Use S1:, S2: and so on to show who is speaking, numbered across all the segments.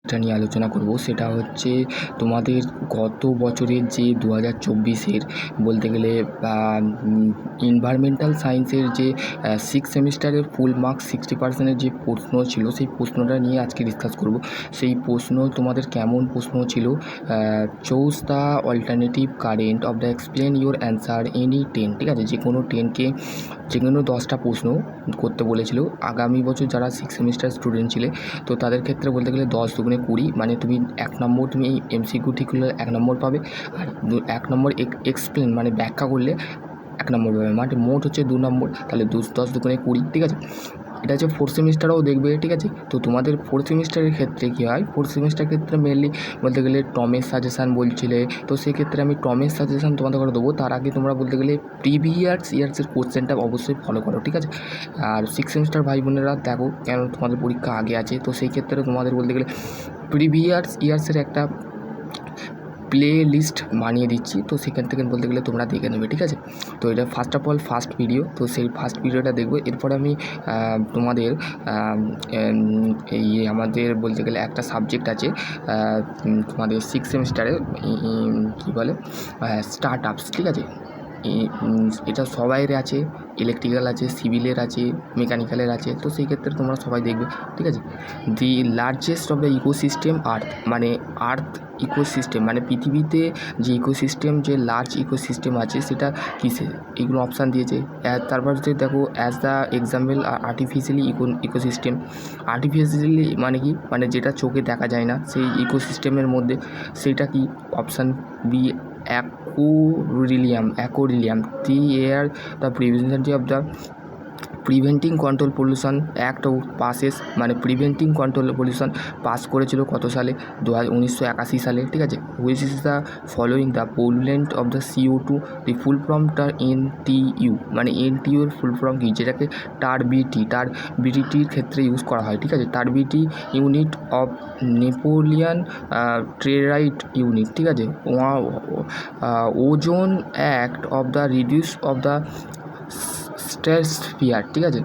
S1: এটা নিয়ে আলোচনা করব সেটা হচ্ছে তোমাদের গত বছরের যে 2024-এর বলতে গেলে এনভায়রনমেন্টাল সায়েন্সের যে সিক্স সেমিস্টারের ফুল মার্কস 60%-এর যে প্রশ্ন ছিল সেই প্রশ্নটা নিয়ে আজকে ডিসকাস করব। সেই প্রশ্ন তোমাদের কেমন প্রশ্ন ছিল, choose the alternative current of the explain your answer any 10, ঠিক আছে, যে কোনো 10কে যে কোনো 10টা প্রশ্ন করতে বলেছিল। আগামী বছর যারা সিক্স সেমিস্টার স্টুডেন্ট ছিলে তো তাদের ক্ষেত্রে বলতে গেলে 10 দুগুণে 20, মানে তুমি 1 নম্বর তুমি এই এমসিকিউ ঠিক করলে 1 নম্বর পাবে, আর 1 নম্বর এক্সপ্লেন মানে ব্যাখ্যা করলে 1 নম্বর পাবে, মানে মোট হচ্ছে 2 নম্বর। তাহলে 10 দুগুণে 20, ঠিক আছে। এটা হচ্ছে ফোর্থ সেমিস্টারও দেখবে, ঠিক আছে। তো তোমাদের ফোর্থ সেমিস্টারের ক্ষেত্রে কী হয়, ফোর্থ সেমিস্টারের ক্ষেত্রে মেনলি বলতে গেলে টমের সাজেশান বলছিলে, তো সেক্ষেত্রে আমি টমের সাজেশান তোমাদের করে দেবো। তার আগে তোমরা বলতে গেলে প্রিভিয়াস ইয়ার্সের কোশ্চেনটা অবশ্যই ফলো করো, ঠিক আছে। আর সিক্স সেমিস্টার ভাই বোনেরা দেখো, কেন তোমাদের পরীক্ষা আগে আছে, তো সেই ক্ষেত্রে তোমাদের বলতে গেলে প্রিভিয়াস ইয়ার্সের একটা প্লে লিস্ট বানিয়ে দিচ্ছি, তো সেখান থেকে বলতে গেলে তোমরা দেখে নেবে, ঠিক আছে। তো এটা first of all first video, তো সেই ফার্স্ট ভিডিওটা দেখবো। এরপরে আমি তোমাদের এই আমাদের বলতে গেলে একটা সাবজেক্ট আছে তোমাদের সিক্স সেমিস্টারে, কী বলে, স্টার্ট আপস, ঠিক আছে। এটা সবাইয়ের আছে, ইলেকট্রিক্যাল আছে, সিভিলের আছে, মেকানিক্যালের আছে, তো সেই ক্ষেত্রে তোমরা সবাই দেখবে, ঠিক আছে। The largest of the ecosystem earth, মানে আর্থ ইকোসিস্টেম মানে পৃথিবীতে যে ইকোসিস্টেম, যে লার্জ ইকোসিস্টেম আছে সেটা কিসের, এগুলো অপশান দিয়েছে। তারপর হচ্ছে দেখো as the example artificially ecosystem. Artificially মানে কি, মানে যেটা চোখে দেখা যায় না সেই ইকোসিস্টেমের মধ্যে, সেটা কি, option B aquarium. The air the preventive of the preventing control pollution act passes, মানে প্রিভেন্টিং কন্ট্রোল পলিউশন পাস করেছিল কত সালে, 1981 সালে, ঠিক আছে। Which is the following the pollutant of the CO2, the full ফর্মটা NTU, মানে NTU এর ফুল ফর্ম কী, যেটাকে টারবিটির ক্ষেত্রে ইউজ করা হয়, ঠিক আছে। টারবিটি ইউনিট অফ নেপোলিয়ান টেরাইট ইউনিট, ঠিক আছে। Ozone act of the reduce of the stratosphere, ঠিক আছে।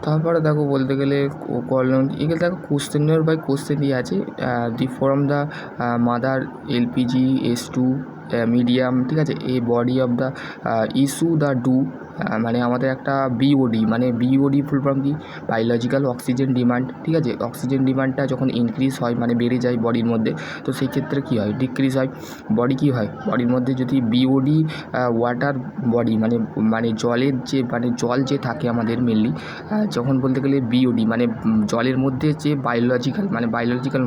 S1: তারপরে দেখো বলতে গেলে এগুলো দেখো কোশ্চেনের বাই কোশ্চেন দিয়ে আছে। The from the mother LPG S2 medium, ঠিক আছে। A body of the issue the do, মানে আমাদের একটা BOD, মানে BOD ফুল ফর্ম কি, বায়োলজিক্যাল অক্সিজেন ডিমান্ড, ঠিক আছে। অক্সিজেন ডিমান্ডটা যখন ইনক্রিজ হয় মানে বেড়ে যায় বডির মধ্যে, তো সেই ক্ষেত্রে কী হয়, ডিক্রিজ হয় বডি, কী হয় বডির মধ্যে যদি BOD ওয়াটার বডি মানে জলের যে মানে জল যে থাকে আমাদের মেনলি, যখন বলতে গেলে BOD মানে জলের মধ্যে যে বায়োলজিক্যাল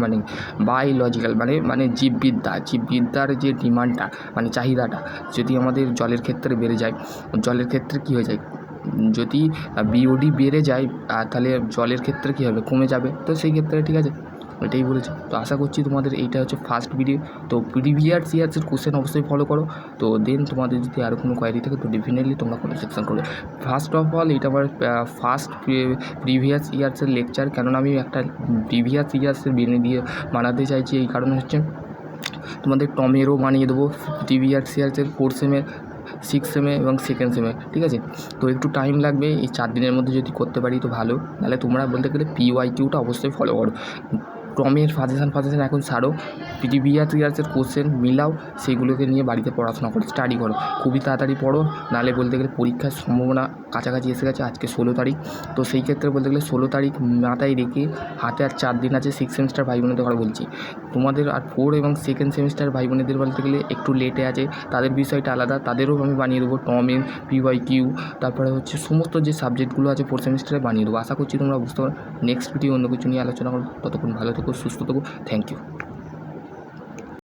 S1: মানে জীববিদ্যার যে ডিমান্ডটা মানে চাহিদাটা যদি আমাদের জলের ক্ষেত্রে বেড়ে যায়, জলের ক্ষেত্রে কী হয়ে যায়, যদি BOD বেড়ে যায় তাহলে জলের ক্ষেত্রে কী হবে, কমে যাবে, তো সেই ক্ষেত্রে, ঠিক আছে, এটাই বলেছে। তো আশা করছি তোমাদের এইটা হচ্ছে ফার্স্ট ভিডিও। তো প্রিভিয়াস ইয়ার্সের কোশ্চেন অবশ্যই ফলো করো। তো দেন তোমাদের যদি আরও কোনো কোয়ারি থাকে তো ডেফিনেটলি তোমরা কমেন্ট সেকশন করবে। ফার্স্ট অফ অল এটা আমার ফার্স্ট প্রিভিয়াস ইয়ার্সের লেকচার, কেননা আমি একটা প্রিভিয়াস ইয়ার্সের বানাতে চাইছি, এই কারণে হচ্ছে তোমাদের টমেরও বানিয়ে দেবো প্রিভিয়াস ইয়ার্সের 4th সেমের, 6th সেমে এবং 2nd সেমে, ঠিক আছে। তো একটু টাইম লাগবে, এই 4 দিনের মধ্যে যদি করতে পারি তো ভালো, নাহলে তোমরা বলতে গেলে PYQটা অবশ্যই ফলো করো। টমের সাজেশান এখন ছাড়ো, প্রিভিয়াস ইয়ার্সের কোশ্চেন মিলাও, সেগুলোকে নিয়ে বাড়িতে পড়াশোনা করো, স্টাডি করো, খুবই তাড়াতাড়ি পড়ো, নাহলে বলতে গেলে পরীক্ষার সম্ভাবনা কাছাকাছি এসে গেছে। আজকে 16 তারিখ, তো সেই ক্ষেত্রে বলতে গেলে 16 তারিখ মাথায় রেখে হাতে আর 4 দিন আছে। সিক্স সেমিস্টার ভাই বোনেদের কথা বলছি, তোমাদের আর 4 এবং 2nd সেমিস্টার ভাই বোনেদের বলতে গেলে একটু লেটে আছে, তাদের বিষয়টা আলাদা, তাদেরও আমি বানিয়ে দেবো টমের PYQ, তারপরে হচ্ছে সমস্ত যে সাবজেক্টগুলো আছে 4th সেমিস্টারে বানিয়ে দেবো। আশা করছি তোমরা বুঝতে পারো। নেক্সট ভিডিও অন্য কিছু নিয়ে আলোচনা করবো, ততক্ষণ ভালো থেকো, সুস্থ থেকো, থ্যাংক ইউ।